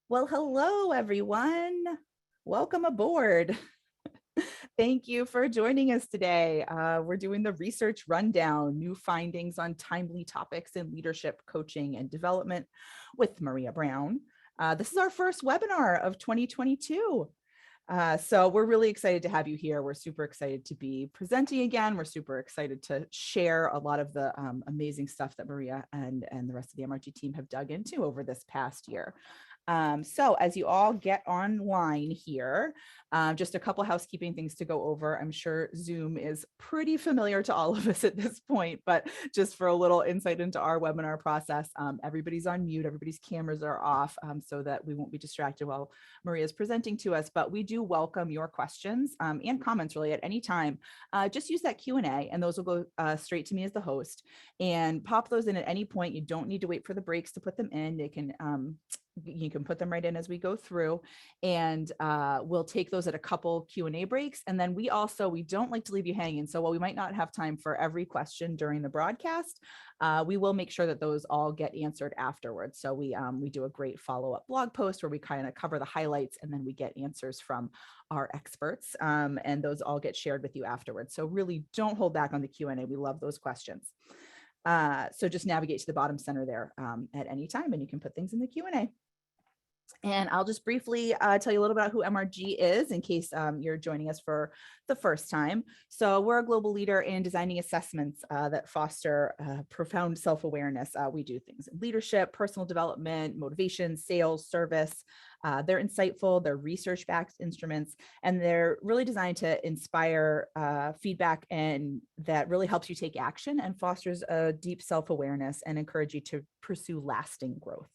Well, hello, everyone. Welcome aboard. Thank you for joining us today. We're doing the research rundown, new findings on timely topics in leadership, coaching, and development with Maria Brown. This is our first webinar of 2022. So we're really excited to have you here. We're super excited to be presenting again. We're super excited to share a lot of the amazing stuff that Maria and the rest of the MRG team have dug into over this past year. So as you all get online here, just a couple housekeeping things to go over. I'm sure Zoom is pretty familiar to all of us at this point, but just for a little insight into our webinar process, everybody's on mute, everybody's cameras are off so that we won't be distracted while Maria is presenting to us, but we do welcome your questions and comments really at any time. Just use that Q&A and those will go straight to me as the host, and pop those in at any point. You don't need to wait for the breaks to put them in. They can you can put them right in as we go through, and we'll take those at a couple Q&A breaks. And then we don't like to leave you hanging. So while we might not have time for every question during the broadcast, we will make sure that those all get answered afterwards. So we do a great follow-up blog post where we kind of cover the highlights and then we get answers from our experts, and those all get shared with you afterwards. So really don't hold back on the Q&A. We love those questions. So just navigate to the bottom center there at any time and you can put things in the Q&A. And I'll just briefly tell you a little about who MRG is in case you're joining us for the first time. So we're a global leader in designing assessments that foster profound self-awareness. We do things in leadership, personal development, motivation, sales, service. They're insightful, they're research-backed instruments, and they're really designed to inspire feedback and that really helps you take action and fosters a deep self-awareness and encourage you to pursue lasting growth.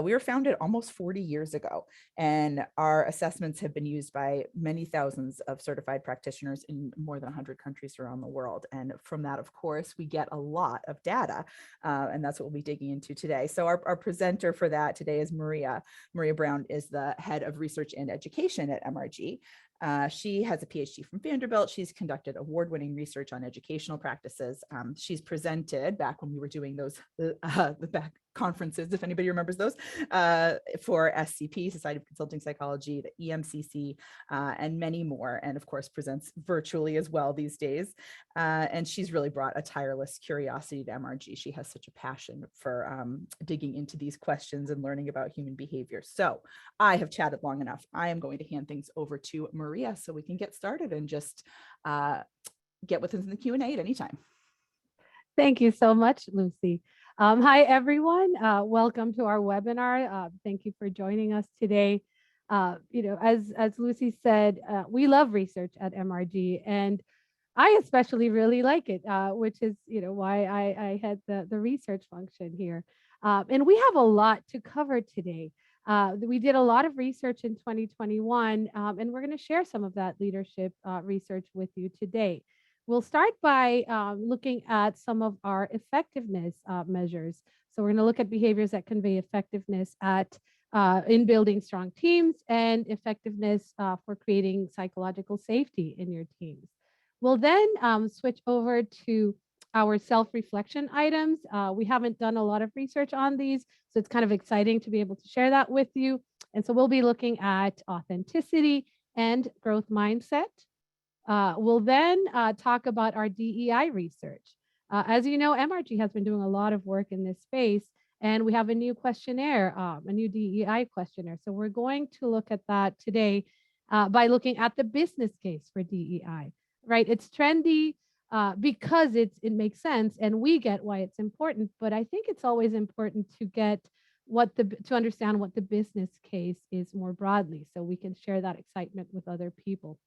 We were founded almost 40 years ago, and our assessments have been used by many thousands of certified practitioners in more than 100 countries around the world. And from that, of course, we get a lot of data, and that's what we'll be digging into today. So our presenter for that today is Maria. Maria Brown is the head of research and education at MRG. She has a PhD from Vanderbilt. She's conducted award-winning research on educational practices. She's presented back when we were doing those the back conferences, if anybody remembers those, for SCP, Society of Consulting Psychology, the EMCC, and many more, and of course presents virtually as well these days. And she's really brought a tireless curiosity to MRG. She has such a passion for digging into these questions and learning about human behavior. So I have chatted long enough. I am going to hand things over to Maria so we can get started and just get with us in the Q&A at any time. Thank you so much, Lucy. Hi, everyone. Welcome to our webinar. Thank you for joining us today. As Lucy said, we love research at MRG, and I especially really like it, which is why I had the research function here. And we have a lot to cover today. We did a lot of research in 2021, and we're going to share some of that leadership research with you today. We'll start by looking at some of our effectiveness measures. So we're going to look at behaviors that convey effectiveness in building strong teams and effectiveness for creating psychological safety in your teams. We'll then switch over to our self-reflection items. We haven't done a lot of research on these, so it's kind of exciting to be able to share that with you. And so we'll be looking at authenticity and growth mindset. We'll then talk about our DEI research. As you know, MRG has been doing a lot of work in this space, and we have a new questionnaire, a new DEI questionnaire. So we're going to look at that today by looking at the business case for DEI, right? It's trendy because it makes sense, and we get why it's important, but I think it's always important to get to understand what the business case is more broadly, so we can share that excitement with other people.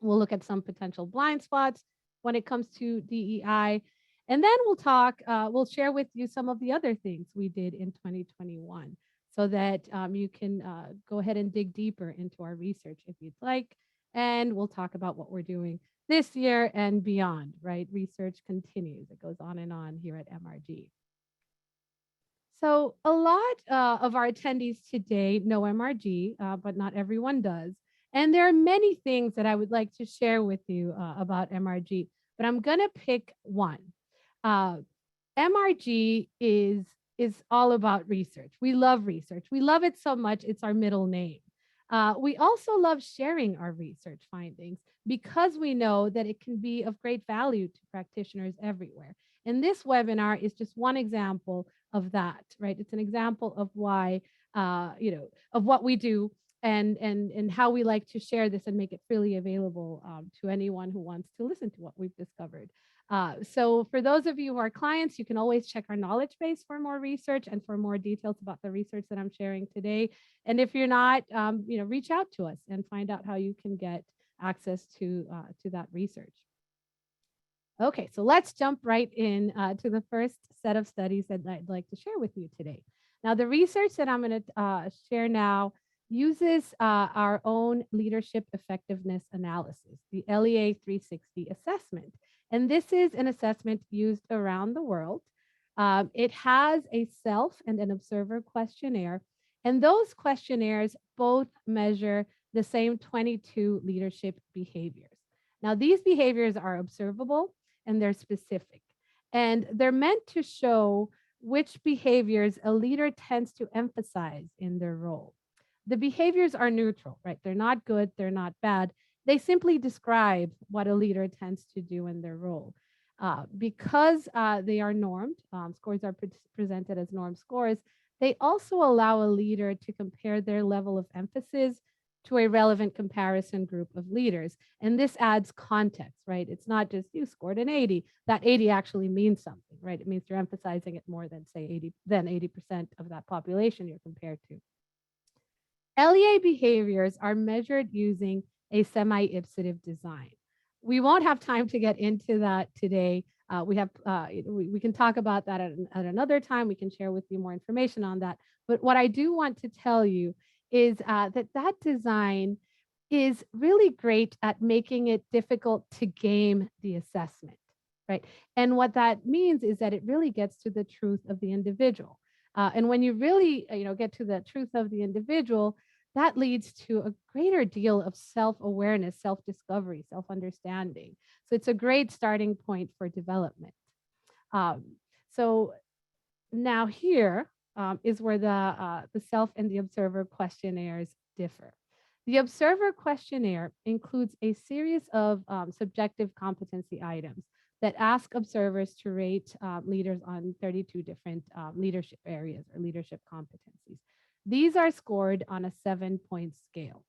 We'll look at some potential blind spots when it comes to DEI. And then we'll share with you some of the other things we did in 2021 so that you can go ahead and dig deeper into our research if you'd like. And we'll talk about what we're doing this year and beyond, right? Research continues. It goes on and on here at MRG. So a lot of our attendees today know MRG, but not everyone does. And there are many things that I would like to share with you about MRG, but I'm going to pick one. MRG is is all about research. We love research. We love it so much, it's our middle name. We also love sharing our research findings because we know that it can be of great value to practitioners everywhere. And this webinar is just one example of that, right? It's an example of why, of what we do and how we like to share this and make it freely available to anyone who wants to listen to what we've discovered. So for those of you who are clients, you can always check our knowledge base for more research and for more details about the research that I'm sharing today. And if you're not, reach out to us and find out how you can get access to that research. Okay, so let's jump right in to the first set of studies that I'd like to share with you today. Now, the research that I'm going to share now uses our own leadership effectiveness analysis, the LEA 360 assessment. And this is an assessment used around the world. It has a self and an observer questionnaire, and those questionnaires both measure the same 22 leadership behaviors. Now, these behaviors are observable and they're specific. And they're meant to show which behaviors a leader tends to emphasize in their role. The behaviors are neutral, right? They're not good, they're not bad. They simply describe what a leader tends to do in their role. Because they are normed, scores are presented as norm scores, they also allow a leader to compare their level of emphasis to a relevant comparison group of leaders. And this adds context, right? It's not just you scored an 80. That 80 actually means something, right? It means you're emphasizing it more than, say, 80% of that population you're compared to. LEA behaviors are measured using a semi-ipsative design. We won't have time to get into that today. We can talk about that at another time. We can share with you more information on that. But what I do want to tell you is that design is really great at making it difficult to game the assessment, right? And what that means is that it really gets to the truth of the individual. And when you really, get to the truth of the individual, that leads to a greater deal of self-awareness, self-discovery, self-understanding. So it's a great starting point for development. So now here is where the self and the observer questionnaires differ. The observer questionnaire includes a series of subjective competency items that ask observers to rate leaders on 32 different leadership areas or leadership competencies. These are scored on a 7-point scale.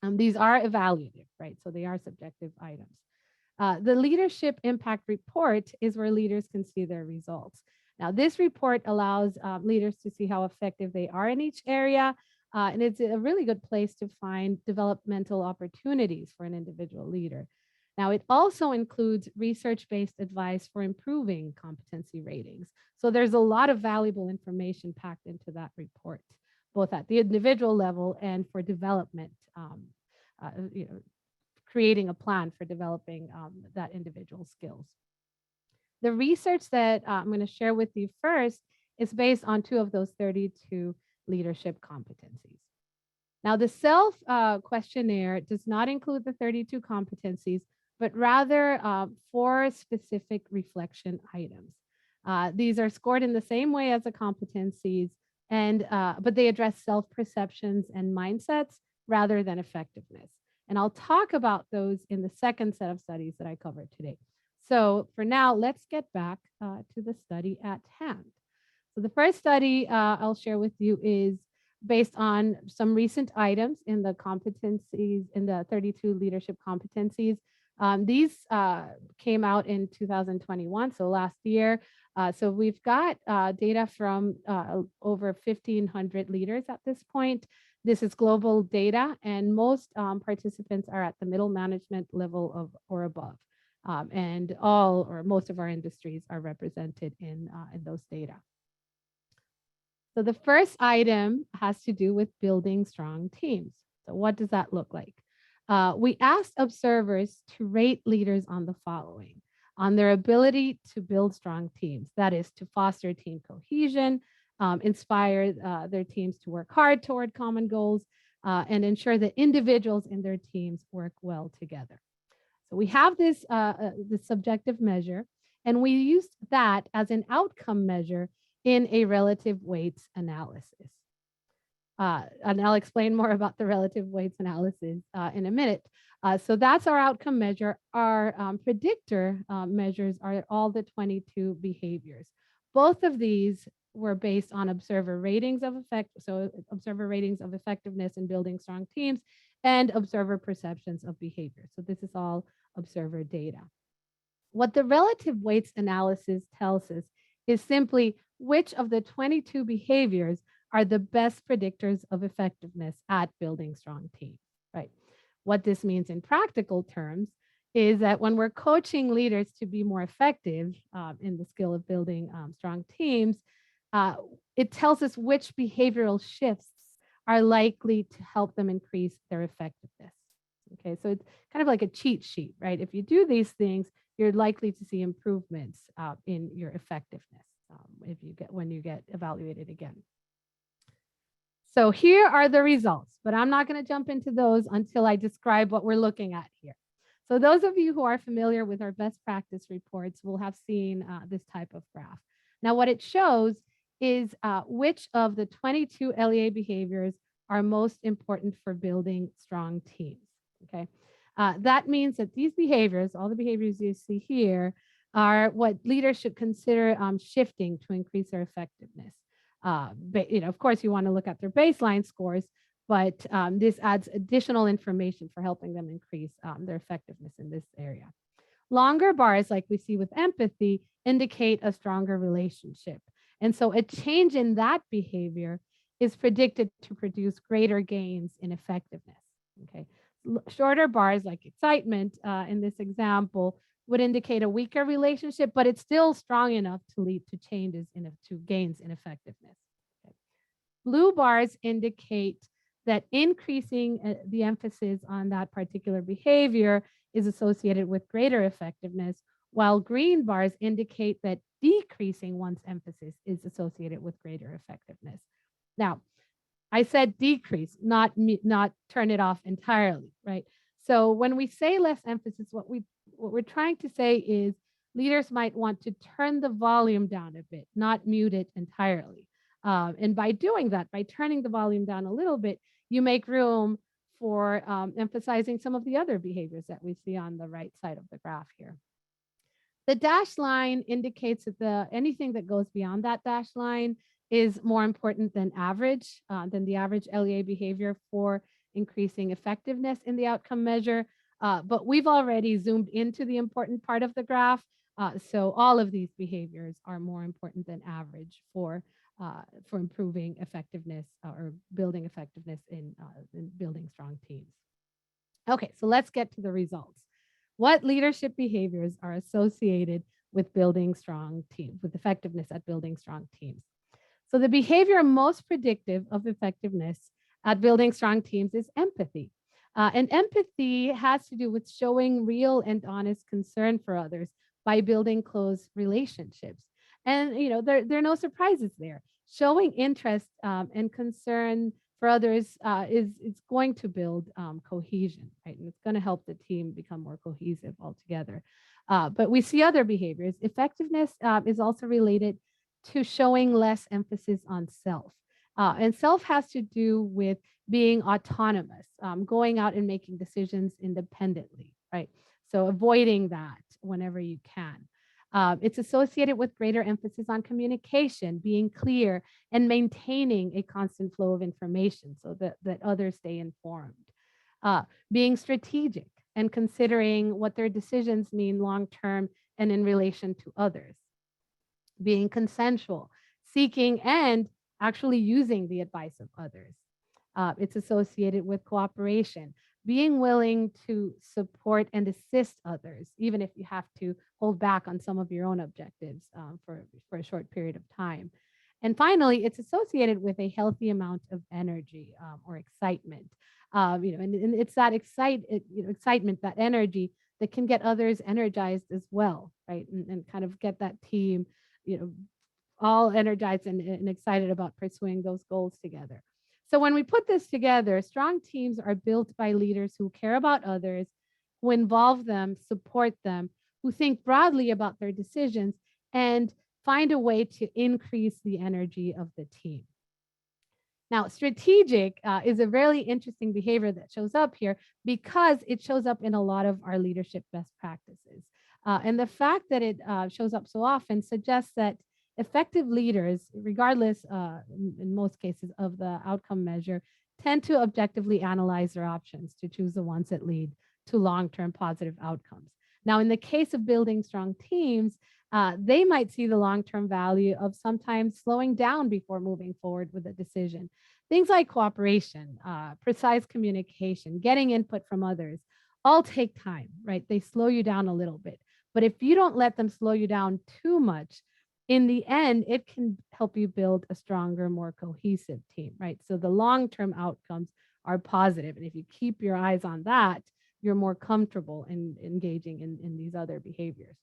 These are evaluative, right? So they are subjective items. The leadership impact report is where leaders can see their results. Now, this report allows leaders to see how effective they are in each area, and it's a really good place to find developmental opportunities for an individual leader. Now, it also includes research-based advice for improving competency ratings. So there's a lot of valuable information packed into that report, both at the individual level and for development, creating a plan for developing that individual skills. The research that I'm going to share with you first is based on 2 of those 32 leadership competencies. Now, the self questionnaire does not include the 32 competencies, but rather 4 specific reflection items. These are scored in the same way as the competencies, but they address self-perceptions and mindsets rather than effectiveness. And I'll talk about those in the second set of studies that I covered today. So for now, let's get back to the study at hand. So the first study I'll share with you is based on some recent items in the competencies, in the 32 leadership competencies. These came out in 2021, so last year. So we've got data from over 1,500 leaders at this point. This is global data, and most participants are at the middle management level of or above. And all or most of our industries are represented in those data. So the first item has to do with building strong teams. So what does that look like? We asked observers to rate leaders on the following: on their ability to build strong teams, that is to foster team cohesion, inspire their teams to work hard toward common goals, and ensure that individuals in their teams work well together. So we have this subjective measure, and we used that as an outcome measure in a relative weights analysis. And I'll explain more about the relative weights analysis in a minute. So that's our outcome measure. Our predictor measures are all the 22 behaviors. Both of these were based on observer ratings of effect, so observer ratings of effectiveness in building strong teams and observer perceptions of behavior. So this is all observer data. What the relative weights analysis tells us is simply which of the 22 behaviors are the best predictors of effectiveness at building strong teams, right? What this means in practical terms is that when we're coaching leaders to be more effective in the skill of building strong teams, uh, it tells us which behavioral shifts are likely to help them increase their effectiveness. Okay, so it's kind of like a cheat sheet, right? If you do these things, you're likely to see improvements in your effectiveness when you get evaluated again. So here are the results, but I'm not going to jump into those until I describe what we're looking at here. So those of you who are familiar with our best practice reports will have seen this type of graph. Now, what it shows is which of the 22 LEA behaviors are most important for building strong teams. Okay, that means that these behaviors, all the behaviors you see here, are what leaders should consider shifting to increase their effectiveness. Of course, you want to look at their baseline scores, but this adds additional information for helping them increase their effectiveness in this area. Longer bars, like we see with empathy, indicate a stronger relationship. And so a change in that behavior is predicted to produce greater gains in effectiveness. Okay. Shorter bars, like excitement in this example, would indicate a weaker relationship, but it's still strong enough to lead to changes to gains in effectiveness. Okay. Blue bars indicate that increasing the emphasis on that particular behavior is associated with greater effectiveness, while green bars indicate that decreasing one's emphasis is associated with greater effectiveness. Now, I said decrease, not turn it off entirely, right? So when we say less emphasis, what we're trying to say is leaders might want to turn the volume down a bit, not mute it entirely. And by doing that, by turning the volume down a little bit, you make room for emphasizing some of the other behaviors that we see on the right side of the graph here. The dashed line indicates that anything that goes beyond that dashed line is more important than the average LEA behavior for increasing effectiveness in the outcome measure. But we've already zoomed into the important part of the graph. So all of these behaviors are more important than average for improving effectiveness or building effectiveness in building strong teams. Okay, so let's get to the results. What leadership behaviors are associated with building strong teams, with effectiveness at building strong teams? So the behavior most predictive of effectiveness at building strong teams is empathy. And empathy has to do with showing real and honest concern for others by building close relationships. And there are no surprises there. Showing interest and concern for others is going to build cohesion, right? And it's going to help the team become more cohesive altogether. But we see other behaviors. Effectiveness is also related to showing less emphasis on self. And self has to do with being autonomous, going out and making decisions independently, right? So avoiding that whenever you can. It's associated with greater emphasis on communication, being clear, and maintaining a constant flow of information so that others stay informed. Being strategic and considering what their decisions mean long term and in relation to others. Being consensual, seeking and actually using the advice of others. It's associated with cooperation, being willing to support and assist others, even if you have to hold back on some of your own objectives for a short period of time. And finally, it's associated with a healthy amount of energy or excitement. And it's that excitement, that energy that can get others energized as well, right? And kind of get that team, all energized and excited about pursuing those goals together. So when we put this together, strong teams are built by leaders who care about others, who involve them, support them, who think broadly about their decisions, and find a way to increase the energy of the team. Now, strategic is a really interesting behavior that shows up here because it shows up in a lot of our leadership best practices. And the fact that it shows up so often suggests that effective leaders, regardless in most cases of the outcome measure, tend to objectively analyze their options to choose the ones that lead to long-term positive outcomes. Now, in the case of building strong teams, they might see the long-term value of sometimes slowing down before moving forward with a decision. Things like cooperation, precise communication, getting input from others, all take time, right? They slow you down a little bit. But if you don't let them slow you down too much, in the end, it can help you build a stronger, more cohesive team, right? So the long-term outcomes are positive. And if you keep your eyes on that, you're more comfortable in engaging in these other behaviors.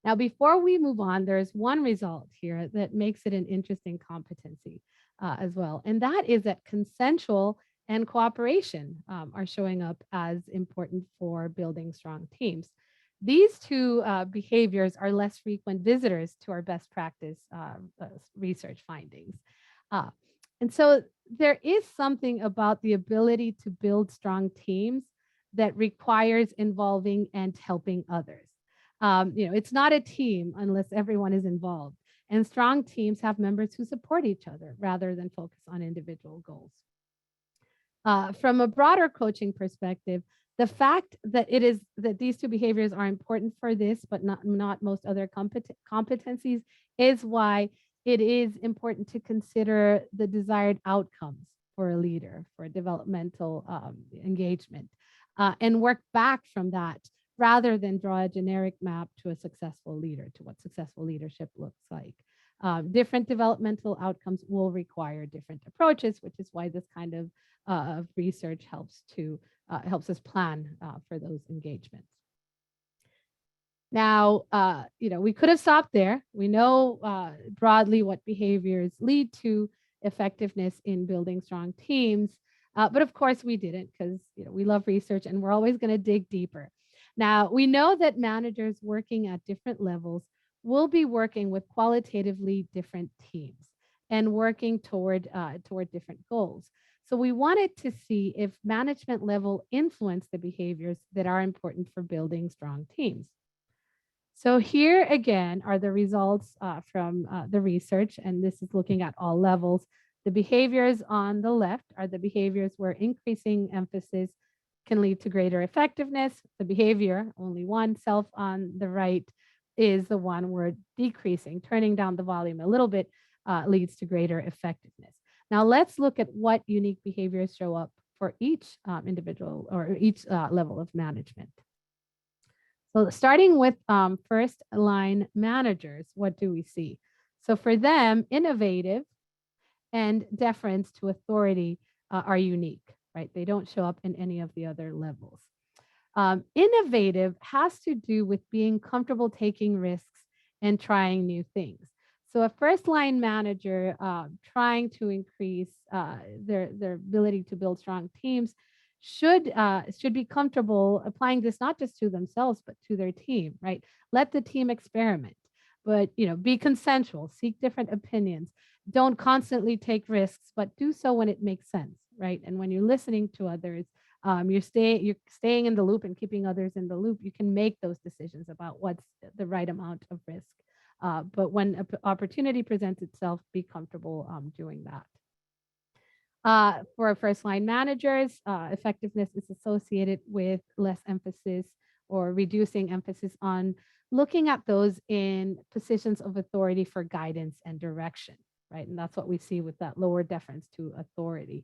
Now, before we move on, there's one result here that makes it an interesting competency as well. And that is that consensual and cooperation are showing up as important for building strong teams. These two behaviors are less frequent visitors to our best practice research findings. And so there is something about the ability to build strong teams that requires involving and helping others. It's not a team unless everyone is involved. And strong teams have members who support each other rather than focus on individual goals. From a broader coaching perspective, the fact that these two behaviors are important for this, but not most other competencies, is why it is important to consider the desired outcomes for a leader, for developmental engagement, and work back from that rather than draw a generic map to a successful leader, to what successful leadership looks like. Different developmental outcomes will require different approaches, which is why this kind of research helps us plan for those engagements. Now, we could have stopped there. We know broadly what behaviors lead to effectiveness in building strong teams, but of course we didn't, because we love research and we're always going to dig deeper. Now, we know that managers working at different levels will be working with qualitatively different teams and working toward different goals. So we wanted to see if management level influence the behaviors that are important for building strong teams. So here again are the results from the research, and this is looking at all levels. The behaviors on the left are the behaviors where increasing emphasis can lead to greater effectiveness. The behavior, only one, self on the right, is the one where decreasing, turning down the volume a little bit, leads to greater effectiveness. Now let's look at what unique behaviors show up for each individual or each level of management. So starting with first line managers, what do we see? So for them, innovative and deference to authority are unique, right? They don't show up in any of the other levels. Innovative has to do with being comfortable taking risks and trying new things. So a first line manager trying to increase their ability to build strong teams should be comfortable applying this not just to themselves, but to their team, right? Let the team experiment, but be consensual, seek different opinions. Don't constantly take risks, but do so when it makes sense, right? And when you're listening to others, you're staying in the loop and keeping others in the loop. You can make those decisions about what's the right amount of risk. But when an opportunity presents itself, be comfortable doing that. For first line managers, effectiveness is associated with less emphasis or reducing emphasis on looking at those in positions of authority for guidance and direction, right? And that's what we see with that lower deference to authority.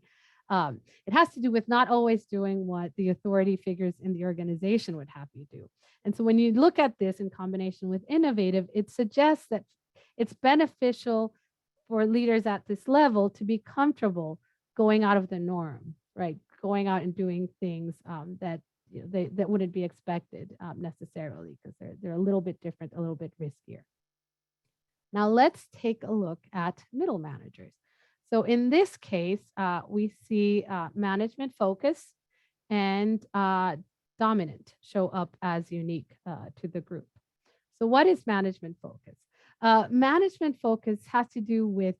It has to do with not always doing what the authority figures in the organization would have you do. And so when you look at this in combination with innovative, it suggests that it's beneficial for leaders at this level to be comfortable going out of the norm, right? Going out and doing things that that wouldn't be expected necessarily, because they're a little bit different, a little bit riskier. Now let's take a look at middle managers. So in this case, we see management focus and dominant show up as unique to the group. So what is management focus? Management focus has to do with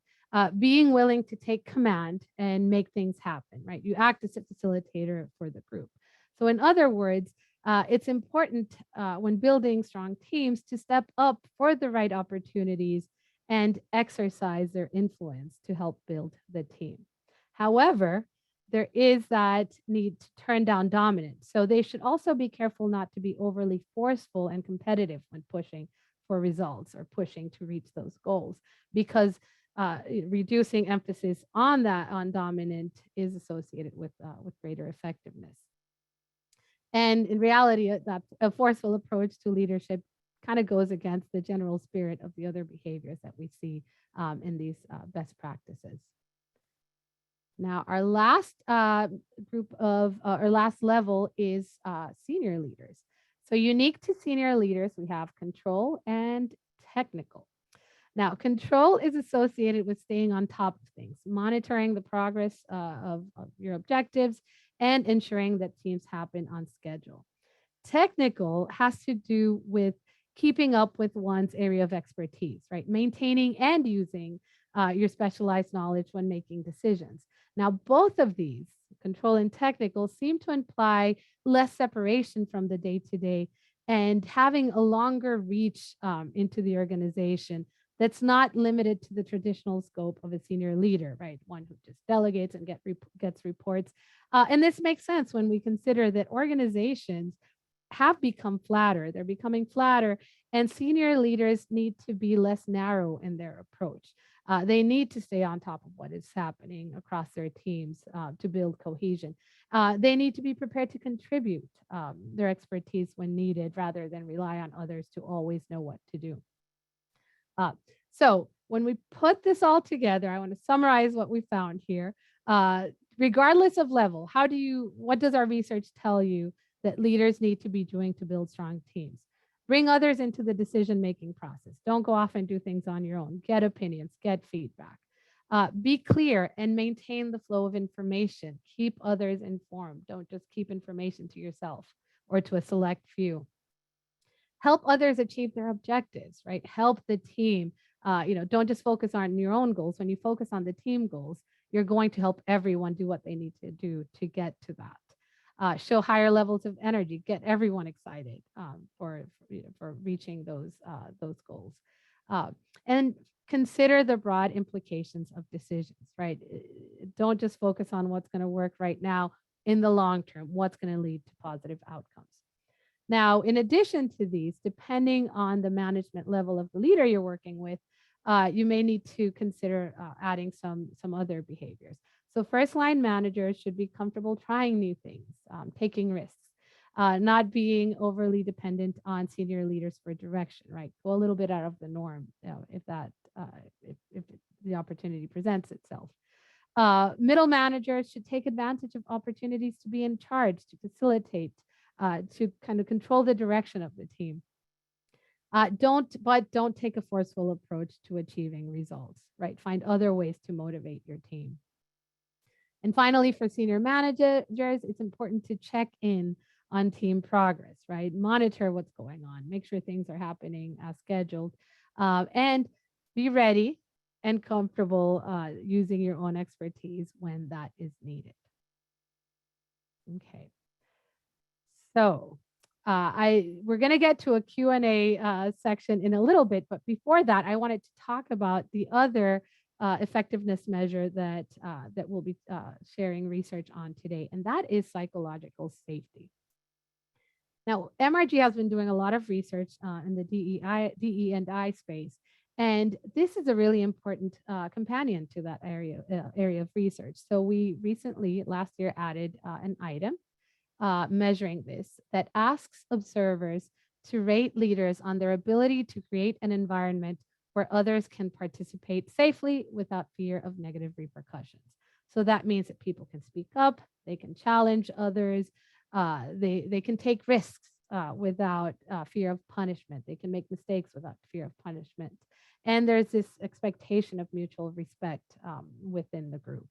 being willing to take command and make things happen, right? You act as a facilitator for the group. So, in other words, it's important when building strong teams to step up for the right opportunities and exercise their influence to help build the team. However, there is that need to turn down dominance. So they should also be careful not to be overly forceful and competitive when pushing for results or pushing to reach those goals, because reducing emphasis on that on dominant is associated with greater effectiveness. And in reality, that a forceful approach to leadership kind of goes against the general spirit of the other behaviors that we see in these best practices. Now, our last group of, our last level is senior leaders. So unique to senior leaders, we have control and technical. Now, control is associated with staying on top of things, monitoring the progress of your objectives, and ensuring that teams happen on schedule. Technical has to do with keeping up with one's area of expertise, right? Maintaining and using your specialized knowledge when making decisions. Now, both of these, control and technical, seem to imply less separation from the day to day and having a longer reach into the organization that's not limited to the traditional scope of a senior leader, right? One who just delegates and gets reports. And this makes sense when we consider that organizations have become flatter. They're becoming flatter, and senior leaders need to be less narrow in their approach. They need to stay on top of what is happening across their teams to build cohesion. They need to be prepared to contribute their expertise when needed rather than rely on others to always know what to do. So when we put this all together, I want to summarize what we found here. Regardless of level, what does our research tell you that leaders need to be doing to build strong teams? Bring others into the decision-making process. Don't go off and do things on your own. Get opinions, get feedback. Be clear and maintain the flow of information. Keep others informed. Don't just keep information to yourself or to a select few. Help others achieve their objectives, right? Help the team. Don't just focus on your own goals. When you focus on the team goals, you're going to help everyone do what they need to do to get to that. Show higher levels of energy. Get everyone excited for reaching those goals, and consider the broad implications of decisions. Right? Don't just focus on what's going to work right now. In the long term, what's going to lead to positive outcomes. Now, in addition to these, depending on the management level of the leader you're working with, you may need to consider adding some other behaviors. So first line managers should be comfortable trying new things, taking risks, not being overly dependent on senior leaders for direction, right? Go a little bit out of the norm if the opportunity presents itself. Middle managers should take advantage of opportunities to be in charge, to facilitate, to kind of control the direction of the team. Don't take a forceful approach to achieving results, right? Find other ways to motivate your team. And finally, for senior managers, it's important to check in on team progress, right? Monitor what's going on, make sure things are happening as scheduled, and be ready and comfortable using your own expertise when that is needed. Okay. So we're going to get to a Q&A section in a little bit, but before that, I wanted to talk about the other effectiveness measure that we'll be sharing research on today, and that is psychological safety. Now, MRG has been doing a lot of research in the DE&I space, and this is a really important companion to that area of research. So we recently, last year, added an item measuring this that asks observers to rate leaders on their ability to create an environment where others can participate safely without fear of negative repercussions. So that means that people can speak up, they can challenge others, they can take risks without fear of punishment, they can make mistakes without fear of punishment. And there's this expectation of mutual respect within the group.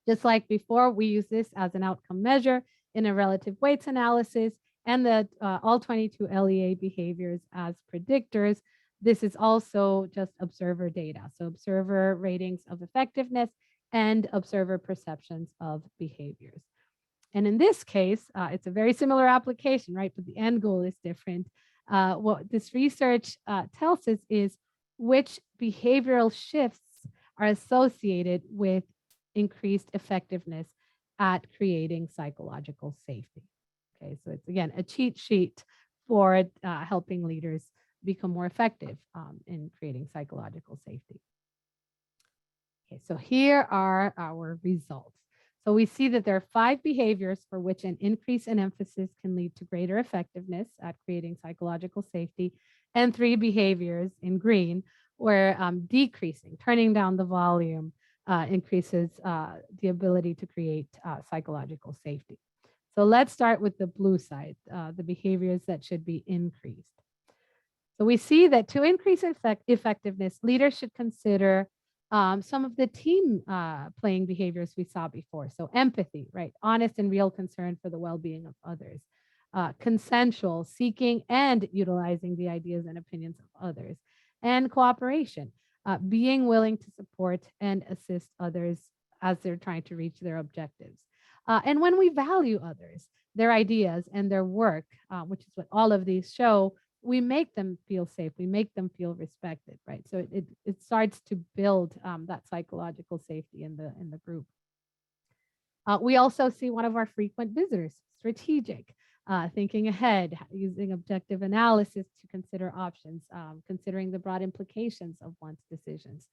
Just like before, we use this as an outcome measure in a relative weights analysis, and that all 22 LEA behaviors as predictors. This is also just observer data. So observer ratings of effectiveness and observer perceptions of behaviors. And in this case, it's a very similar application, right? But the end goal is different. What this research tells us is which behavioral shifts are associated with increased effectiveness at creating psychological safety. Okay, so it's again a cheat sheet for helping leaders become more effective in creating psychological safety. Okay, so here are our results. So we see that there are 5 behaviors for which an increase in emphasis can lead to greater effectiveness at creating psychological safety, and 3 behaviors in green where decreasing, turning down the volume, increases the ability to create psychological safety. So let's start with the blue side, the behaviors that should be increased. So we see that to increase effectiveness, leaders should consider some of the team playing behaviors we saw before. So empathy, right? Honest and real concern for the well-being of others. Consensual, seeking and utilizing the ideas and opinions of others. And cooperation, being willing to support and assist others as they're trying to reach their objectives. And when we value others, their ideas and their work, which is what all of these show, we make them feel safe, we make them feel respected, right? So it starts to build that psychological safety in the group. We also see one of our frequent visitors, strategic, thinking ahead, using objective analysis to consider options, considering the broad implications of one's decisions.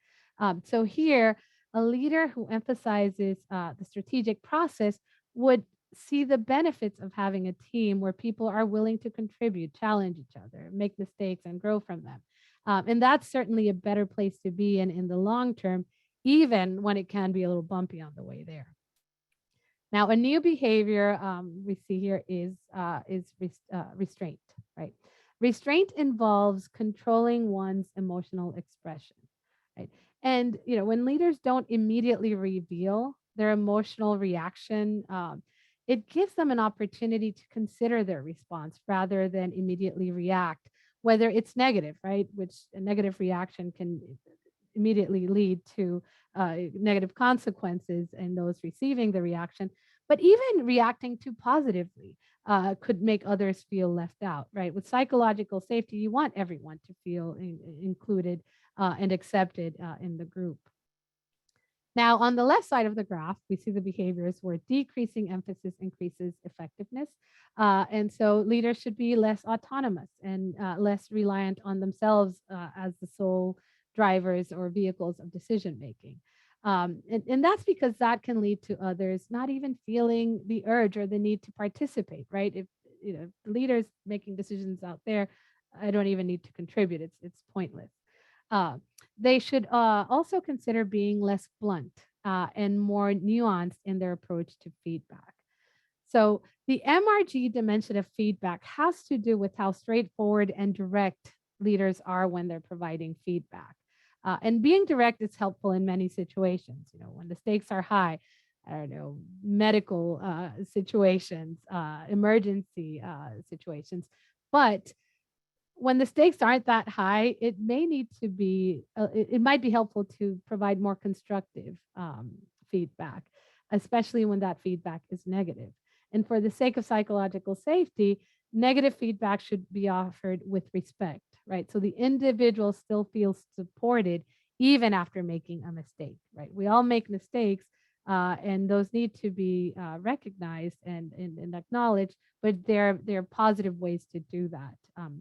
So here, a leader who emphasizes the strategic process would see the benefits of having a team where people are willing to contribute, challenge each other, make mistakes, and grow from them. And that's certainly a better place to be in the long term, even when it can be a little bumpy on the way there. Now, a new behavior we see here is restraint, right? Restraint involves controlling one's emotional expression, right? And when leaders don't immediately reveal their emotional reaction, it gives them an opportunity to consider their response rather than immediately react, whether it's negative, right? Which a negative reaction can immediately lead to negative consequences in those receiving the reaction. But even reacting too positively could make others feel left out, right? With psychological safety, you want everyone to feel included and accepted in the group. Now, on the left side of the graph, we see the behaviors where decreasing emphasis increases effectiveness. And so leaders should be less autonomous and less reliant on themselves as the sole drivers or vehicles of decision making. And that's because that can lead to others not even feeling the urge or the need to participate, right? If leaders making decisions out there, I don't even need to contribute. It's pointless. Uh, they should also consider being less blunt and more nuanced in their approach to feedback. So, the MRG dimension of feedback has to do with how straightforward and direct leaders are when they're providing feedback. And being direct is helpful in many situations. When the stakes are high, I don't know, medical situations, emergency situations. But when the stakes aren't that high, it may need to be, it might be helpful to provide more constructive feedback, especially when that feedback is negative. And for the sake of psychological safety, negative feedback should be offered with respect, right? So the individual still feels supported even after making a mistake, right? We all make mistakes, and those need to be recognized and acknowledged, but there are positive ways to do that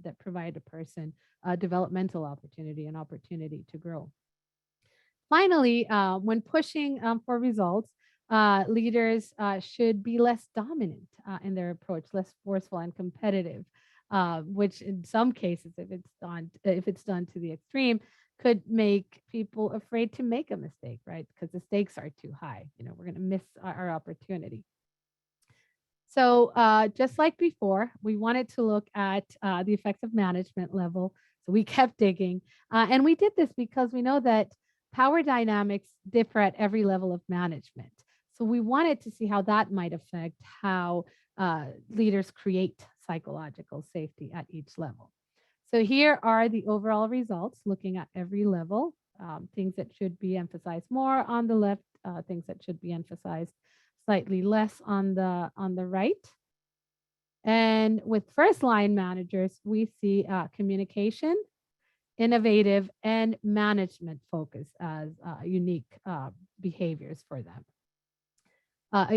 that provide a person a developmental opportunity, an opportunity to grow. Finally, when pushing for results, leaders should be less dominant in their approach, less forceful and competitive, which in some cases, if it's done to the extreme, could make people afraid to make a mistake, right? Because the stakes are too high. We're going to miss our opportunity. So just like before, we wanted to look at the effects of management level. So we kept digging. And we did this because we know that power dynamics differ at every level of management. So we wanted to see how that might affect how leaders create psychological safety at each level. So here are the overall results, looking at every level, things that should be emphasized more on the left, things that should be emphasized slightly less on the right. And with first line managers, we see communication, innovative, and management focus as unique behaviors for them.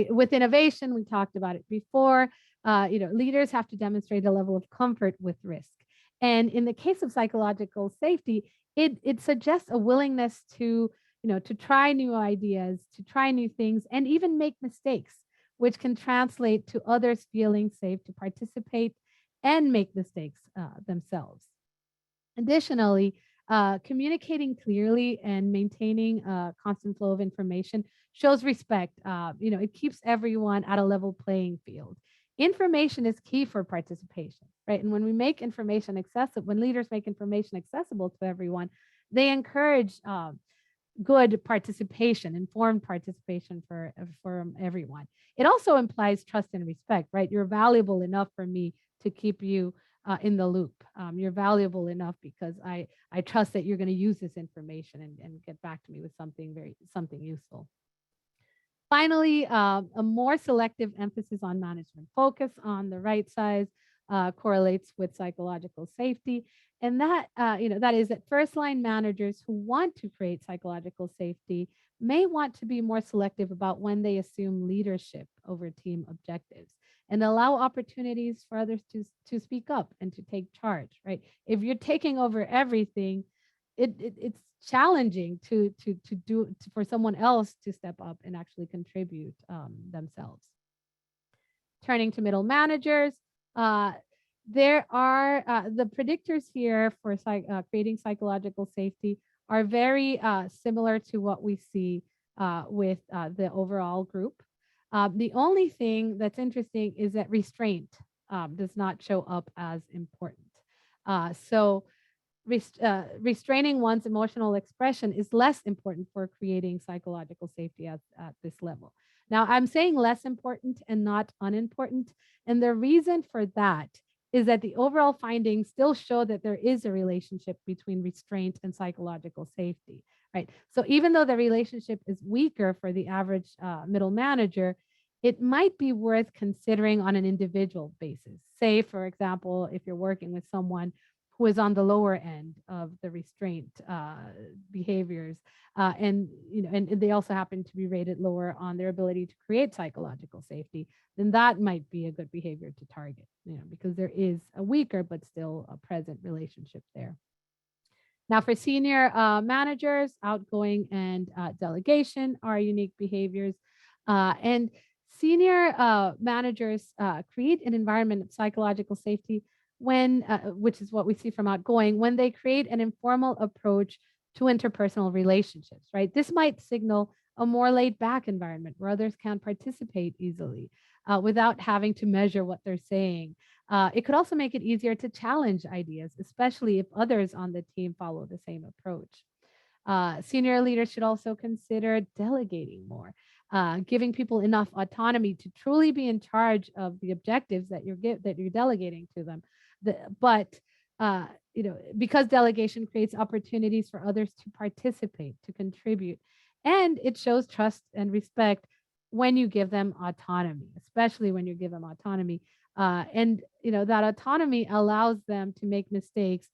With innovation, we talked about it before. Leaders have to demonstrate a level of comfort with risk. And in the case of psychological safety, it suggests a willingness to try new ideas, to try new things, and even make mistakes, which can translate to others feeling safe to participate and make mistakes themselves. Additionally, communicating clearly and maintaining a constant flow of information shows respect. It keeps everyone at a level playing field. Information is key for participation, right? And when we make information accessible, when leaders make information accessible to everyone, they encourage good participation, informed participation for everyone. It also implies trust and respect, right? You're valuable enough for me to keep you in the loop. You're valuable enough because I trust that you're going to use this information and get back to me with something useful. Finally, a more selective emphasis on management focus on the right side correlates with psychological safety. And that is that first line managers who want to create psychological safety may want to be more selective about when they assume leadership over team objectives and allow opportunities for others to speak up and to take charge, right? If you're taking over everything, it's challenging for someone else to step up and actually contribute themselves. Turning to middle managers, there are the predictors here for creating psychological safety are very similar to what we see with the overall group. The only thing that's interesting is that restraint does not show up as important. So restraining one's emotional expression is less important for creating psychological safety at this level. Now, I'm saying less important and not unimportant. And the reason for that is that the overall findings still show that there is a relationship between restraint and psychological safety, right? So even though the relationship is weaker for the average middle manager, it might be worth considering on an individual basis. Say, for example, if you're working with someone who is on the lower end of the restraint behaviors, and they also happen to be rated lower on their ability to create psychological safety, then that might be a good behavior to target, because there is a weaker but still a present relationship there. Now, for senior managers, outgoing and delegation are unique behaviors, and senior managers create an environment of psychological safety when, which is what we see from outgoing, when they create an informal approach to interpersonal relationships, right? This might signal a more laid back environment where others can participate easily without having to measure what they're saying. It could also make it easier to challenge ideas, especially if others on the team follow the same approach. Senior leaders should also consider delegating more, giving people enough autonomy to truly be in charge of the objectives that you're delegating to them. But because delegation creates opportunities for others to participate, to contribute, and it shows trust and respect when you give them autonomy, especially when you give them autonomy. And that autonomy allows them to make mistakes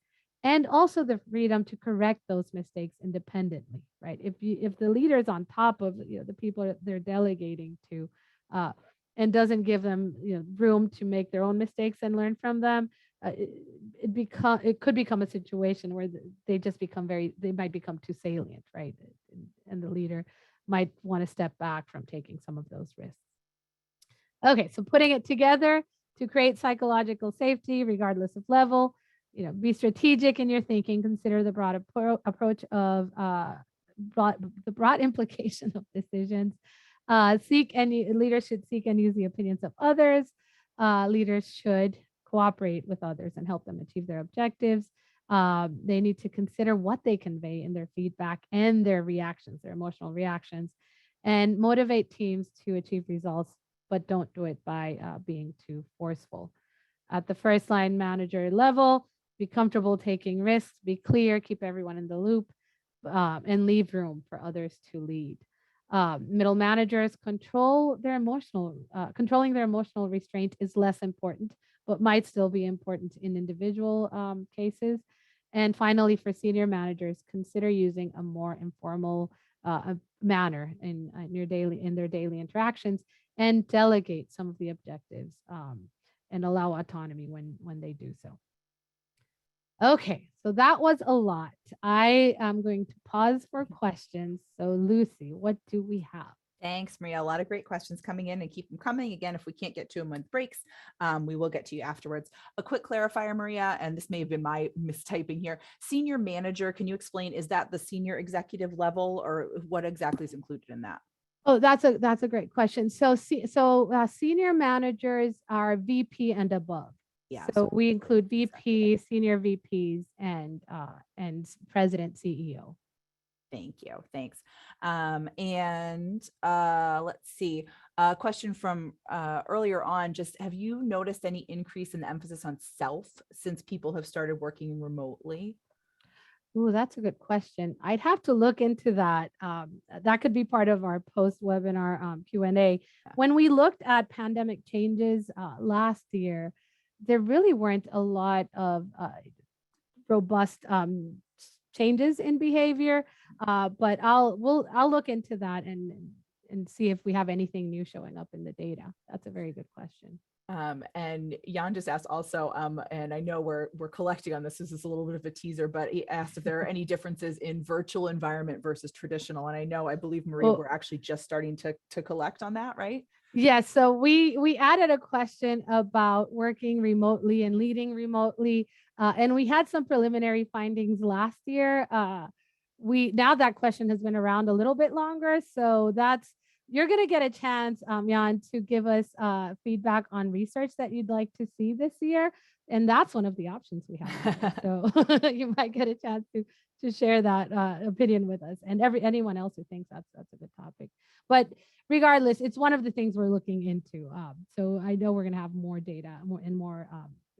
and also the freedom to correct those mistakes independently, right? If the leader is on top of the people that they're delegating to, and doesn't give them room to make their own mistakes and learn from them, it could become a situation where they might become too salient, right? And the leader might want to step back from taking some of those risks. Okay, so putting it together to create psychological safety, regardless of level, be strategic in your thinking, consider the broad approach of the broad implication of decisions. Leaders should seek and use the opinions of others. Leaders should cooperate with others and help them achieve their objectives. They need to consider what they convey in their feedback and their reactions, their emotional reactions, and motivate teams to achieve results, but don't do it by being too forceful. At the first line manager level, be comfortable taking risks, be clear, keep everyone in the loop, and leave room for others to lead. Middle managers controlling their emotional restraint is less important, but might still be important in individual cases. And finally, for senior managers, consider using a more informal manner in their daily interactions, and delegate some of the objectives, and allow autonomy when they do so. Okay, so that was a lot. I am going to pause for questions. So Lucy, what do we have? Thanks, Maria. A lot of great questions coming in, and keep them coming. Again, if we can't get to them with breaks, we will get to you afterwards. A quick clarifier, Maria, and this may have been my mistyping here. Senior manager, can you explain, is that the senior executive level, or what exactly is included in that? Oh, that's a great question. So senior managers are VP and above. Yeah. So we include VP, senior VPs, and president, CEO. Thank you. Thanks. And let's see. A question from earlier on, just have you noticed any increase in the emphasis on self since people have started working remotely? Oh, that's a good question. I'd have to look into that. That could be part of our post-webinar Q&A. Yeah. When we looked at pandemic changes last year, there really weren't a lot of robust changes in behavior, but I'll look into that and see if we have anything new showing up in the data. That's a very good question. And Jan just asked also, and I know we're collecting on this. This is a little bit of a teaser, but he asked if there are any differences in virtual environment versus traditional. And I believe Maria, we're actually just starting to collect on that, right? Yes. So we added a question about working remotely and leading remotely, and we had some preliminary findings last year. Now that question has been around a little bit longer, so you're going to get a chance, Jan, to give us feedback on research that you'd like to see this year. And that's one of the options we have. So you might get a chance to share that opinion with us, and anyone else who thinks that's a good topic. But regardless, it's one of the things we're looking into. So I know we're going to have more data more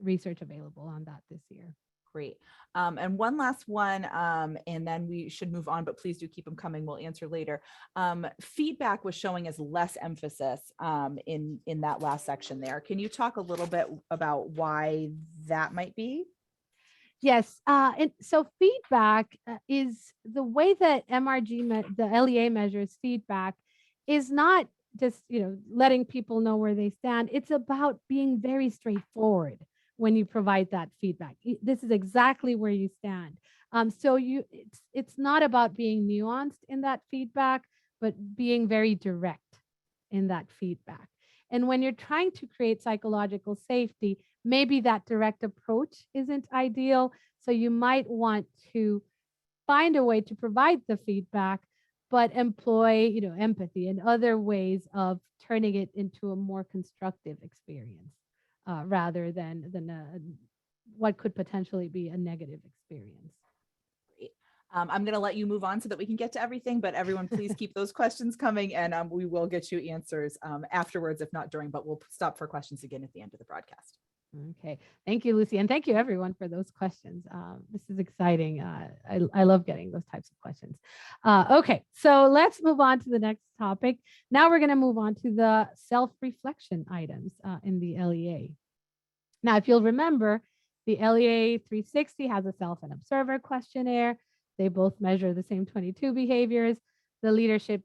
research available on that this year. Great. And one last one, and then we should move on, but please do keep them coming. We'll answer later. Feedback was showing as less emphasis in that last section there. Can you talk a little bit about why that might be? Yes. And so feedback is the way that the LEA measures feedback is not just, letting people know where they stand. It's about being very straightforward when you provide that feedback. This is exactly where you stand. So it's not about being nuanced in that feedback, but being very direct in that feedback. And when you're trying to create psychological safety, maybe that direct approach isn't ideal. So you might want to find a way to provide the feedback, but employ, empathy and other ways of turning it into a more constructive experience, rather than what could potentially be a negative experience. Great. I'm going to let you move on so that we can get to everything, but everyone please keep those questions coming, and we will get you answers afterwards, if not during, but we'll stop for questions again at the end of the broadcast. Okay. Thank you, Lucy. And thank you everyone for those questions. This is exciting. I love getting those types of questions. Okay. So let's move on to the next topic. Now we're going to move on to the self-reflection items in the LEA. Now, if you'll remember, the LEA 360 has a self and observer questionnaire. They both measure the same 22 behaviors. The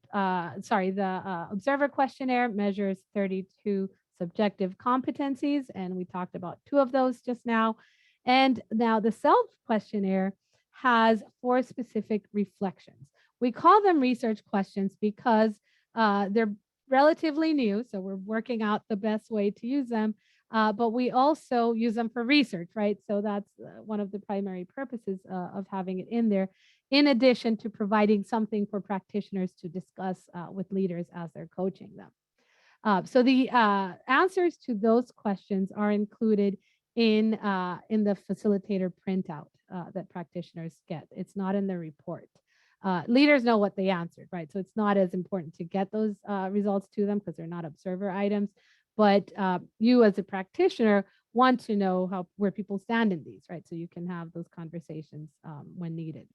observer questionnaire measures 32 subjective competencies, and we talked about 2 of those just now. And now the self questionnaire has 4 specific reflections. We call them research questions because they're relatively new, so we're working out the best way to use them, but we also use them for research, right? So that's one of the primary purposes of having it in there, in addition to providing something for practitioners to discuss with leaders as they're coaching them. So the answers to those questions are included in the facilitator printout that practitioners get. It's not in the report. Leaders know what they answered, right? So it's not as important to get those results to them because they're not observer items. But you as a practitioner want to know where people stand in these, right? So you can have those conversations when needed.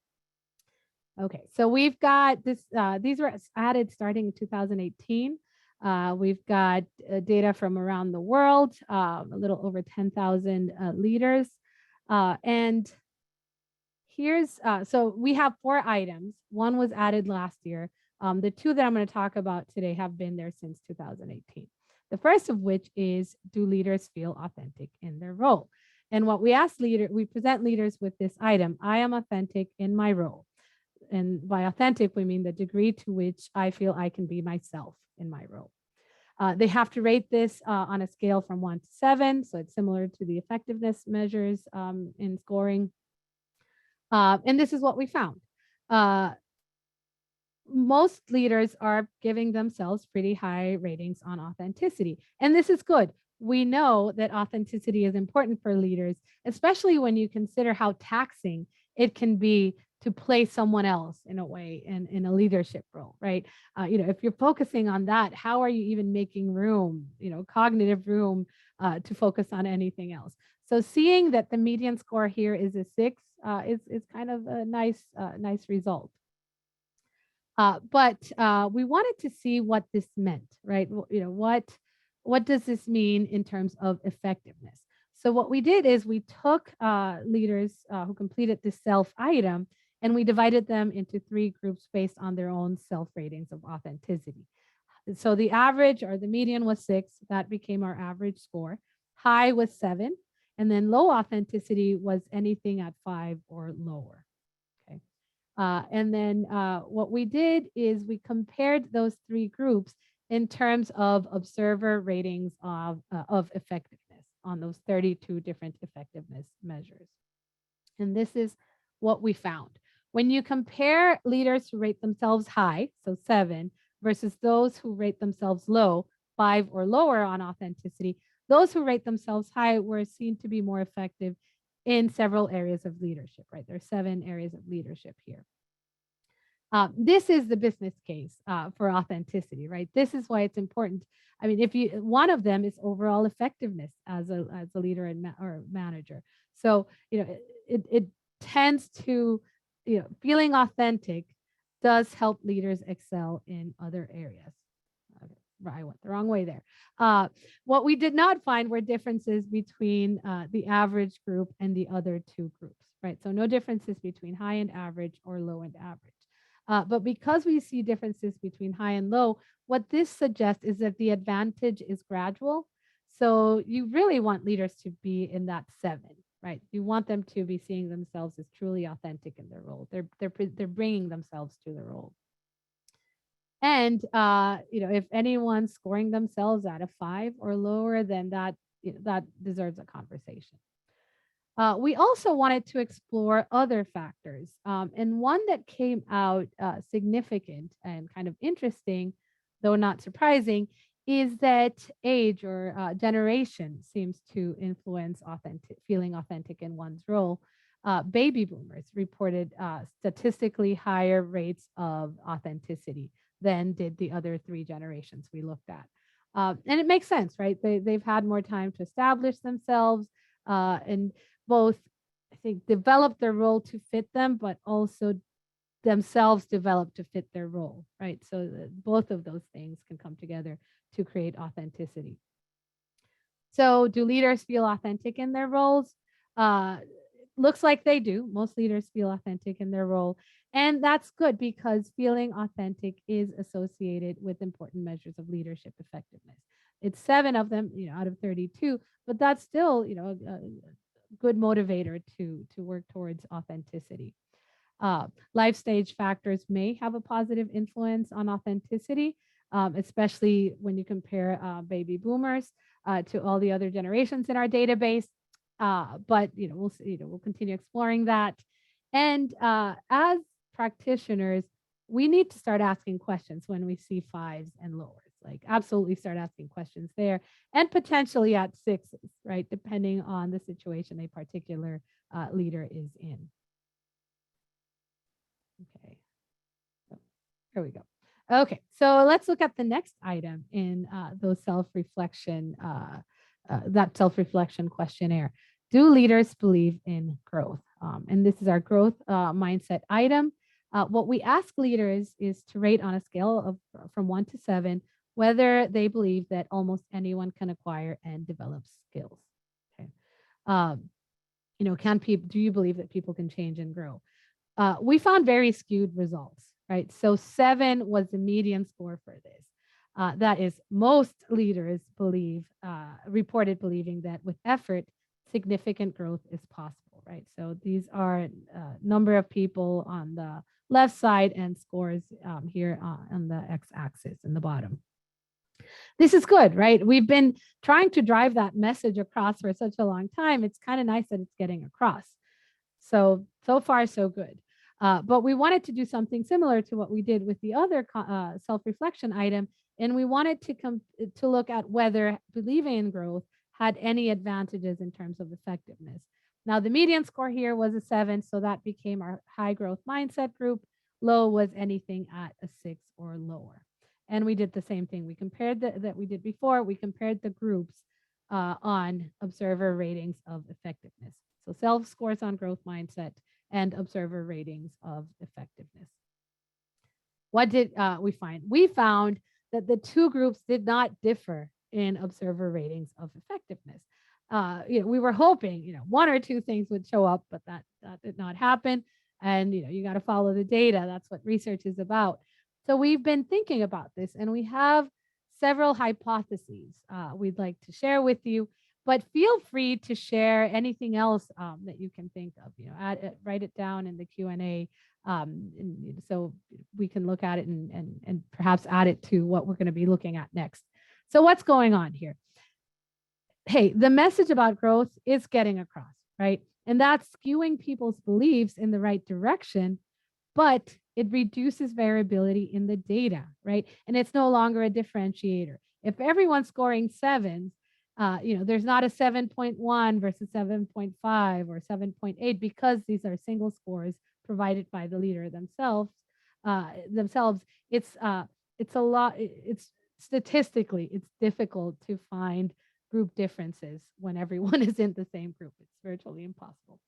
Okay, so we've got this, these were added starting in 2018. We've got data from around the world, a little over 10,000 leaders. And here's, so we have 4 items. One was added last year. The 2 that I'm going to talk about today have been there since 2018. The first of which is, do leaders feel authentic in their role? And what we we present leaders with this item: I am authentic in my role. And by authentic, we mean the degree to which I feel I can be myself in my role. They have to rate this on a scale from 1 to 7. So it's similar to the effectiveness measures in scoring. And this is what we found. Most leaders are giving themselves pretty high ratings on authenticity. And this is good. We know that authenticity is important for leaders, especially when you consider how taxing it can be to play someone else in a way in a leadership role, right? If you're focusing on that, how are you even making room, cognitive room to focus on anything else? So seeing that the median score here is a 6 is kind of a nice result. But we wanted to see what this meant, right? What does this mean in terms of effectiveness? So what we did is we took leaders who completed this self item and we divided them into 3 groups based on their own self ratings of authenticity. So the average or the median was 6. That became our average score. High was 7. And then low authenticity was anything at 5 or lower. And then what we did is we compared those 3 groups in terms of observer ratings of effectiveness on those 32 different effectiveness measures. And this is what we found. When you compare leaders who rate themselves high, so 7, versus those who rate themselves low, 5 or lower on authenticity, those who rate themselves high were seen to be more effective in several areas of leadership, right? There are 7 areas of leadership here. This is the business case for authenticity, right? This is why it's important. I mean, one of them is overall effectiveness as a leader or manager. So, it tends to, feeling authentic does help leaders excel in other areas. I went the wrong way there. What we did not find were differences between the average group and the other 2 groups, right? So no differences between high and average or low and average. But because we see differences between high and low, what this suggests is that the advantage is gradual. So you really want leaders to be in that 7, right? You want them to be seeing themselves as truly authentic in their role. They're bringing themselves to the role. And if anyone's scoring themselves at a 5 or lower, then that deserves a conversation. We also wanted to explore other factors. And one that came out significant and kind of interesting, though not surprising, is that age or generation seems to influence feeling authentic in one's role. Baby boomers reported statistically higher rates of authenticity than did the other 3 generations we looked at. And it makes sense, right? They've had more time to establish themselves and both, I think, develop their role to fit them, but also themselves develop to fit their role, right? So both of those things can come together to create authenticity. So do leaders feel authentic in their roles? Looks like they do. Most leaders feel authentic in their role. And that's good because feeling authentic is associated with important measures of leadership effectiveness. It's 7 of them, out of 32, but that's still, a good motivator to work towards authenticity. Life stage factors may have a positive influence on authenticity, especially when you compare baby boomers to all the other generations in our database. But we'll see, we'll continue exploring that. And as practitioners, we need to start asking questions when we see 5s and lowers. Like absolutely start asking questions there, and potentially at 6s, right? Depending on the situation a particular leader is in. Okay, so here we go. Okay, so let's look at the next item in those self-reflection that self-reflection questionnaire. Do leaders believe in growth? And this is our growth mindset item. What we ask leaders is to rate on a scale of from 1 to 7 whether they believe that almost anyone can acquire and develop skills. Okay. Um, can people? Do you believe that people can change and grow? We found very skewed results, right? So 7 was the median score for this. That is, most leaders reported believing that with effort, significant growth is possible, right? So these are number of people on the left side and scores here on the x-axis in the bottom. This is good, right? We've been trying to drive that message across for such a long time. It's kind of nice that it's getting across. So far, so good. But we wanted to do something similar to what we did with the other self-reflection item. And we wanted to look at whether believing in growth had any advantages in terms of effectiveness. Now, the median score here was a 7, so that became our high growth mindset group. Low was anything at a 6 or lower. And we did the same thing. We compared that we did before. We compared the groups on observer ratings of effectiveness. So self scores on growth mindset and observer ratings of effectiveness. What did we find? We found that the two groups did not differ in observer ratings of effectiveness. We were hoping, 1 or 2 things would show up, but that did not happen. And, you got to follow the data. That's what research is about. So we've been thinking about this, and we have several hypotheses we'd like to share with you. But feel free to share anything else that you can think of. Write it down in the Q&A, so we can look at it and perhaps add it to what we're going to be looking at next. So what's going on here? Hey, the message about growth is getting across, right? And that's skewing people's beliefs in the right direction, but it reduces variability in the data, right? And it's no longer a differentiator. If everyone's scoring 7s, there's not a 7.1 versus 7.5 or 7.8 because these are single scores provided by the leader themselves. It's a lot. It's statistically, it's difficult to find group differences when everyone is in the same group. It's virtually impossible.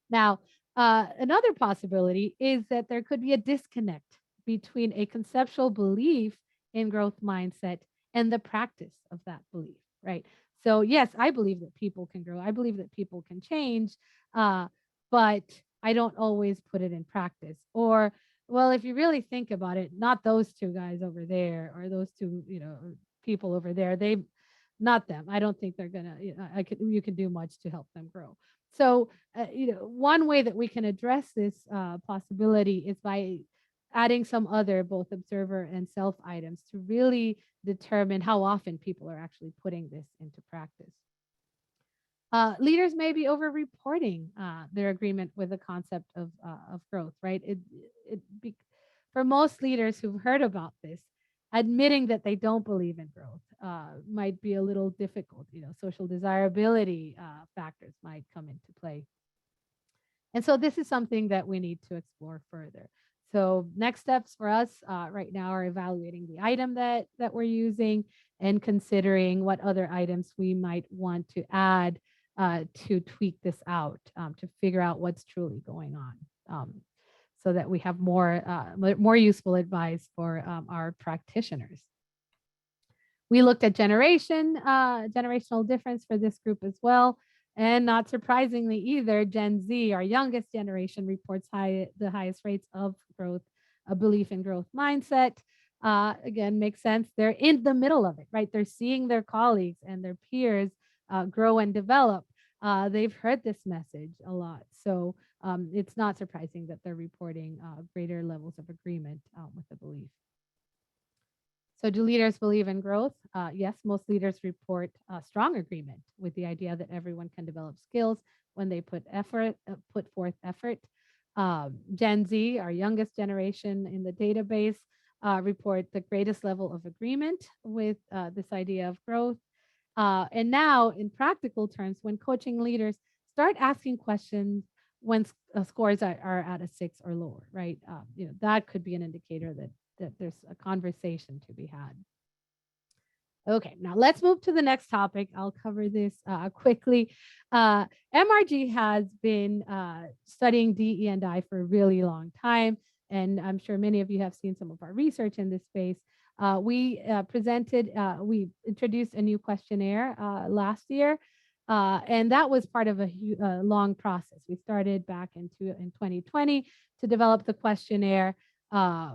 Now, another possibility is that there could be a disconnect between a conceptual belief in growth mindset and the practice of that belief, right? So yes, I believe that people can grow. I believe that people can change, but I don't always put it in practice. Or, well, if you really think about it, not those 2 guys over there or those 2, people over there, not them. I don't think they're gonna, you can do much to help them grow. So, one way that we can address this possibility is by adding some other both observer and self items to really determine how often people are actually putting this into practice. Leaders may be over-reporting their agreement with the concept of growth, right? For most leaders who've heard about this, admitting that they don't believe in growth might be a little difficult. Social desirability factors might come into play. And so this is something that we need to explore further. So next steps for us right now are evaluating the item that we're using and considering what other items we might want to add to tweak this out, to figure out what's truly going on, so that we have more useful advice for our practitioners. We looked at generational difference for this group as well. And not surprisingly either, Gen Z, our youngest generation, reports the highest rates of growth, a belief in growth mindset. Again, makes sense. They're in the middle of it, right? They're seeing their colleagues and their peers grow and develop. They've heard this message a lot. So it's not surprising that they're reporting greater levels of agreement with the belief. So do leaders believe in growth? Yes, most leaders report strong agreement with the idea that everyone can develop skills when they put forth effort. Gen Z, our youngest generation in the database, report the greatest level of agreement with this idea of growth. And now, in practical terms, when coaching leaders, start asking questions when scores are at a 6 or lower, right? That could be an indicator that there's a conversation to be had. Okay, now let's move to the next topic. I'll cover this quickly. MRG has been studying DE&I for a really long time, and I'm sure many of you have seen some of our research in this space. We introduced a new questionnaire last year, and that was part of a long process. We started back in 2020 to develop the questionnaire.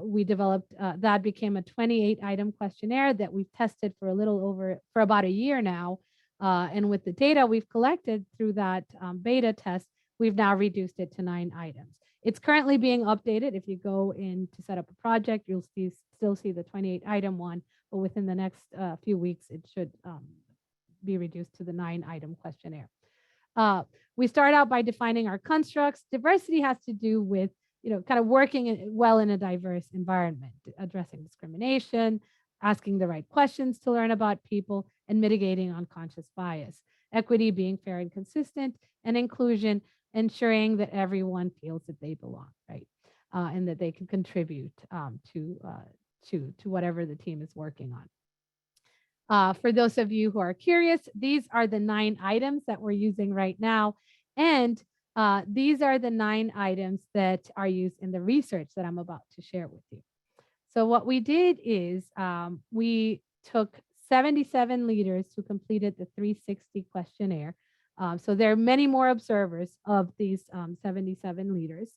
We developed that became a 28 item questionnaire that we've tested for about a year now. And with the data we've collected through that beta test, we've now reduced it to 9 items. It's currently being updated. If you go in to set up a project, you'll still see the 28 item one, but within the next few weeks, it should be reduced to the 9 item questionnaire. We start out by defining our constructs. Diversity has to do with kind of working well in a diverse environment, addressing discrimination, asking the right questions to learn about people, and mitigating unconscious bias. Equity being fair and consistent, and inclusion ensuring that everyone feels that they belong, right, and that they can contribute to whatever the team is working on. For those of you who are curious, these are the 9 items that we're using right now. And these are the 9 items that are used in the research that I'm about to share with you. So what we did is we took 77 leaders who completed the 360 questionnaire. So there are many more observers of these 77 leaders.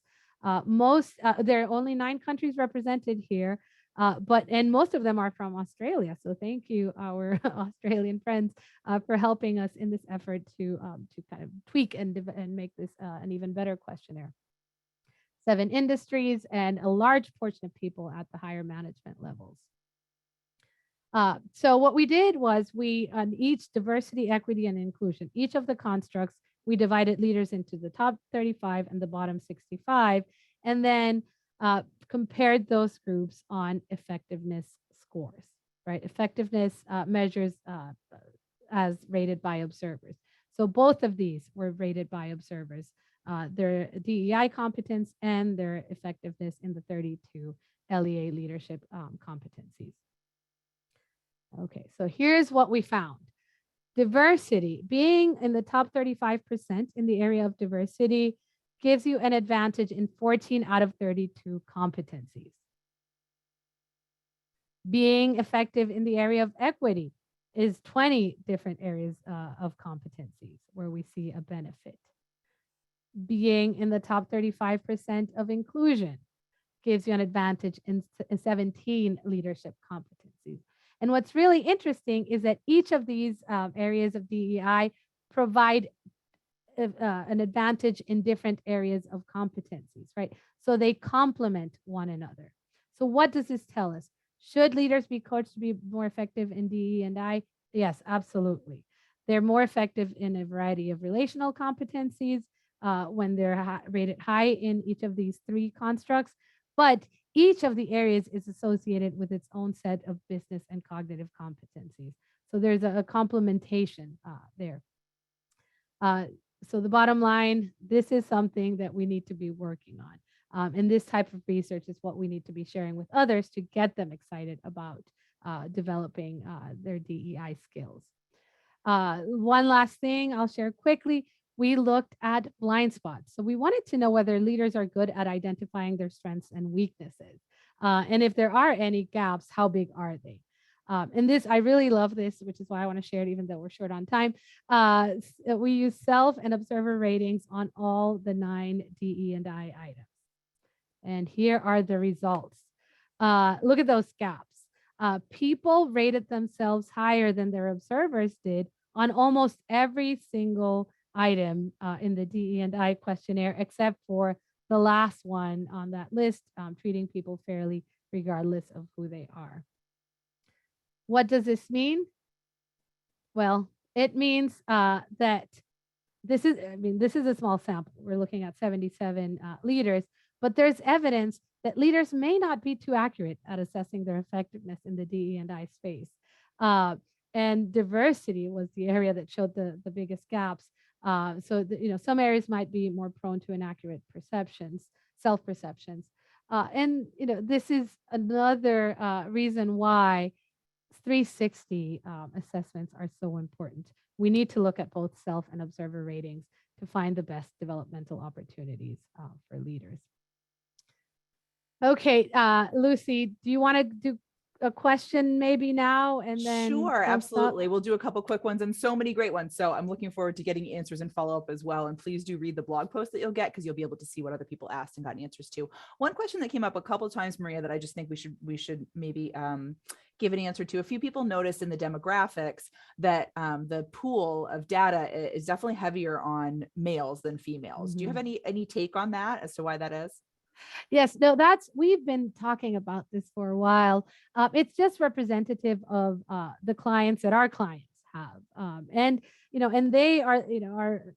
There are only 9 countries represented here, and most of them are from Australia. So thank you, our Australian friends, for helping us in this effort to kind of tweak and make this an even better questionnaire. 7 industries and a large portion of people at the higher management levels. So what we did was on each diversity, equity, and inclusion, each of the constructs, we divided leaders into the top 35 and the bottom 65, and then compared those groups on effectiveness scores, right? Effectiveness measures as rated by observers. So both of these were rated by observers, their DEI competence and their effectiveness in the 32 LEA leadership competencies. Okay, so here's what we found. Diversity, being in the top 35% in the area of diversity, gives you an advantage in 14 out of 32 competencies. Being effective in the area of equity is 20 different areas of competencies where we see a benefit. Being in the top 35% of inclusion gives you an advantage in 17 leadership competencies. And what's really interesting is that each of these areas of DEI provide an advantage in different areas of competencies, right? So they complement one another. So what does this tell us? Should leaders be coached to be more effective in DE&I? Yes, absolutely. They're more effective in a variety of relational competencies when they're rated high in each of these 3 constructs, but each of the areas is associated with its own set of business and cognitive competencies. So there's a complementation there. So the bottom line, this is something that we need to be working on. And this type of research is what we need to be sharing with others to get them excited about developing their DEI skills. One last thing I'll share quickly. We looked at blind spots. So we wanted to know whether leaders are good at identifying their strengths and weaknesses. And if there are any gaps, how big are they? And this, I really love this, which is why I want to share it, even though we're short on time. We use self and observer ratings on all the 9 DE&I items. And here are the results. Look at those gaps. People rated themselves higher than their observers did on almost every single item in the DE&I questionnaire, except for the last one on that list, treating people fairly regardless of who they are. What does this mean? Well, it means that this is a small sample. We're looking at 77 leaders, but there's evidence that leaders may not be too accurate at assessing their effectiveness in the DE&I space. And diversity was the area that showed the biggest gaps. Some areas might be more prone to inaccurate perceptions, self-perceptions. This is another reason why 360 assessments are so important. We need to look at both self and observer ratings to find the best developmental opportunities for leaders. Okay, Lucy, do you want to do a question maybe now and then Sure, close up? absolutely. We'll do a couple quick ones and so many great ones. So I'm looking forward to getting answers and follow up as well. And please do read the blog post that you'll get, because you'll be able to see what other people asked and got answers to. One question that came up a couple of times, Maria, that I just think we should maybe give an answer to. A few people noticed in the demographics that the pool of data is definitely heavier on males than females. Do you have any take on that as to why that is? Yes, no, we've been talking about this for a while. It's just representative of the clients that our clients have. And, and they are, our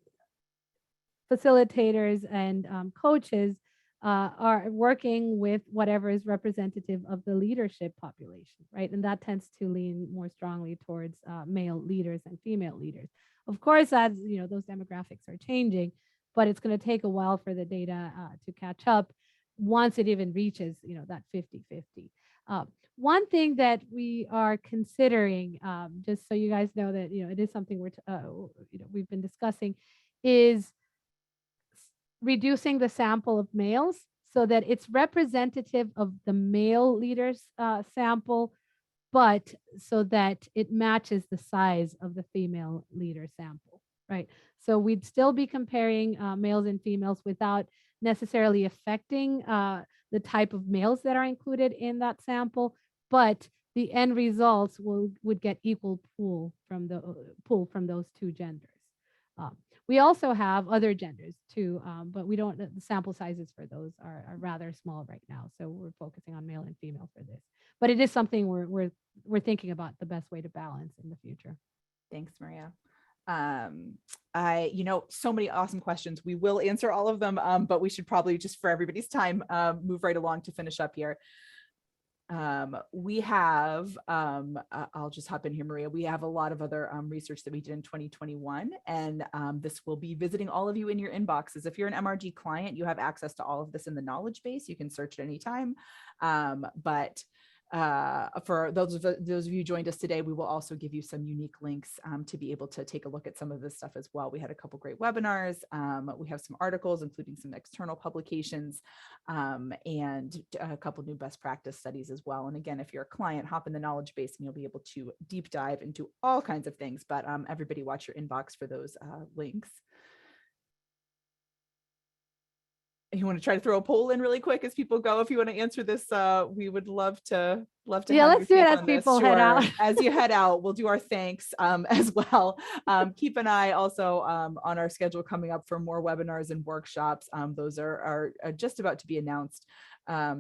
facilitators and coaches are working with whatever is representative of the leadership population, right? And that tends to lean more strongly towards male leaders and female leaders. Of course, as those demographics are changing, but it's going to take a while for the data to catch up once it even reaches, that 50-50. One thing that we are considering, just so you guys know that, it is something we've been discussing, is reducing the sample of males so that it's representative of the male leaders sample, but so that it matches the size of the female leader sample, right? So we'd still be comparing males and females without necessarily affecting the type of males that are included in that sample, but the end results would get equal pool from those two genders. We also have other genders too, but we don't. The sample sizes for those are rather small right now, so we're focusing on male and female for this. But it is something we're thinking about the best way to balance in the future. Thanks, Maria. So many awesome questions. We will answer all of them, but we should probably, just for everybody's time, move right along to finish up here. We have, I'll just hop in here, Maria. We have a lot of other research that we did in 2021, and this will be visiting all of you in your inboxes. If you're an MRG client, you have access to all of this in the knowledge base. You can search at any time, but for those of you who joined us today, we will also give you some unique links to be able to take a look at some of this stuff as well. We had a couple great webinars. We have some articles, including some external publications, and a couple new best practice studies as well. And again, if you're a client, hop in the knowledge base and you'll be able to deep dive into all kinds of things. But everybody watch your inbox for those links. You want to try to throw a poll in really quick as people go? If you want to answer this, we would love to Yeah, have let's do it as people head out. As you head out, we'll do our thanks as well. Keep an eye also on our schedule coming up for more webinars and workshops. Those are just about to be announced.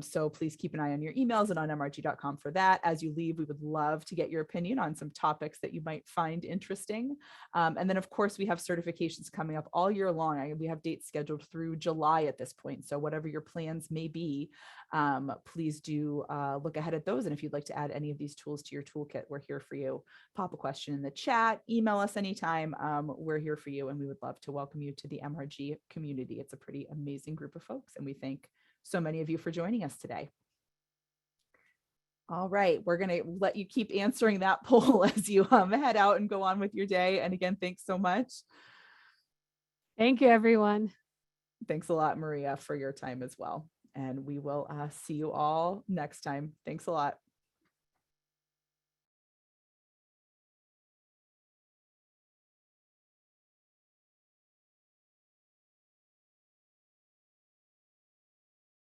So please keep an eye on your emails and on mrg.com for that. As you leave, we would love to get your opinion on some topics that you might find interesting. And then of course we have certifications coming up all year long. We have dates scheduled through July at this point. So whatever your plans may be, please do look ahead at those. And if you'd like to add any of these tools to your toolkit, we're here for you. Pop a question in the chat, email us anytime. We're here for you, and we would love to welcome you to the MRG community. It's a pretty amazing group of folks, and we thank so many of you for joining us today. All right, we're going to let you keep answering that poll as you head out and go on with your day. And again, thanks so much. Thank you, everyone. Thanks a lot, Maria, for your time as well. And we will see you all next time. Thanks a lot.